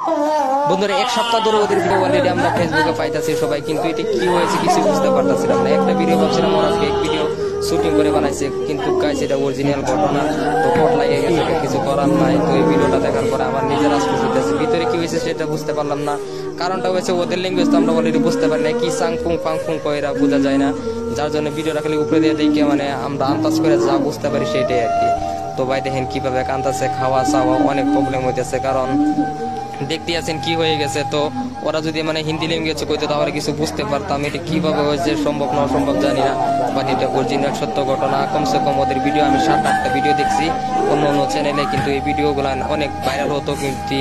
বন্ধুরা এক সপ্তাহ ধরে ওদের ভিডিও অলরেডি আমরা ফেসবুকে পাইতেছি সবাই, কিন্তু এটা কি হয়েছে কিছু বুঝতে পারতেছিলাম না। একটা ভিডিও ভাবছিলাম ওরা ফেক ভিডিও শুটিং করে বানাইছে, কিন্তু গাইস এটা অরিজিনাল ঘটনা। তো কোট লাগিয়ে গেছে, কিছু করার নাই। তো এই ভিডিওটা দেখার পরে আমার নিজের আশ্চর্য হইতেছে, ভিতরে কি হয়েছে সেটা বুঝতে পারলাম না। কারণটা হয়েছে ওদের ল্যাঙ্গুয়েজ তো আমরা অলরেডি বুঝতে পারি না, কি সাং ফুং ফাং ফুং কইরা বোঝা যায় না, যার জন্য ভিডিওটা খালি উপরে দিয়ে দেখে মানে আমরা আন্দাজ করে যা বুঝতে পারি সেটাই আর কি। তো ভাই দেখেন কিভাবে কান্দাছে, খাওয়া চাওয়া অনেক প্রবলেম হইতেছে, কারণ দেখতে আছেন কি হয়ে গেছে। তো ওরা যদি মানে হিন্দি ল্যাঙ্গুয়েজ কইতো তাহলে কিছু বুঝতে পারতাম, এটা কিভাবে হয়েছে সম্ভব না অসম্ভব জানি না, বাট এটা অরিজিনাল সত্য ঘটনা। কমসে কম ওদের ভিডিও আমি 7-8টা ভিডিও দেখছি অন্য অন্য চ্যানেলে, কিন্তু এই ভিডিওগুলো অনেক ভাইরাল হতো, কিন্তু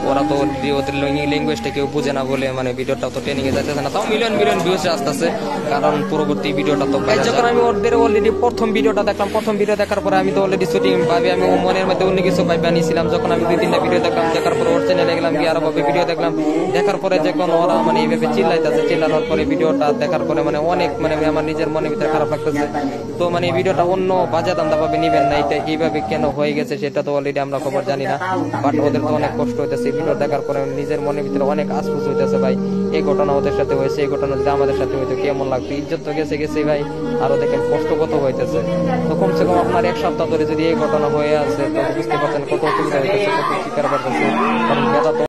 ওরা তো ওদের ল্যাঙ্গুয়েজটা কেউ বুঝে না বলে মানে ভিডিওটা তো ট্রেনিং এ যাইতেছে না। তাও মিলিয়ন মিলিয়ন ভিউজ আসতেছে, কারণ পরবর্তী ভিডিওটা তো যখন আমি ওদের অলরেডি প্রথম ভিডিওটা দেখলাম, প্রথম ভিডিও দেখার পরে আমি তো অলরেডি শুটিং ভাবি আমি মনের মধ্যে অন্য কিছু ভাবি আনিছিলাম। যখন আমি 2-3টা ভিডিও দেখলাম, দেখার পরে ওর চ্যানেলে গেলাম, গিয়ে আরো ভাবে ভিডিও দেখলাম, দেখার পরে যখন ওরা মানে এইভাবে চিল্লাইতেছে, চিল্লানোর পরে ভিডিওটা দেখার পরে মানে অনেক মানে আমার নিজের মনের ভিতরে খারাপ লাগতেছে। তো মানে এই ভিডিওটা অন্য বাজে দান্দা ভাবে নিবেন না, এটা এইভাবে কেন হয়ে গেছে সেটা তো অলরেডি আমরা খবর জানি না, বাট ওদের তো অনেক কষ্ট হইতেছে। এই ভিডিও দেখার পরে নিজের মনের ভিতরে অনেক আশফুস হইতেছে ভাই, এই ঘটনা ওদের সাথে হয়েছে, এই ঘটনা যদি আমাদের সাথে হইতো কেমন লাগতো। ইজ্জত তো গেছে গেছে ভাই, আরো দেখেন কষ্ট কত হইতেছে। তো কমসে কম আপনার 1 সপ্তাহ ধরে যদি এই ঘটনা হয়ে আছে, তো বুঝতে পারছেন কত অসুবিধা হইতেছে, কত শিকার করতেছে, কারণ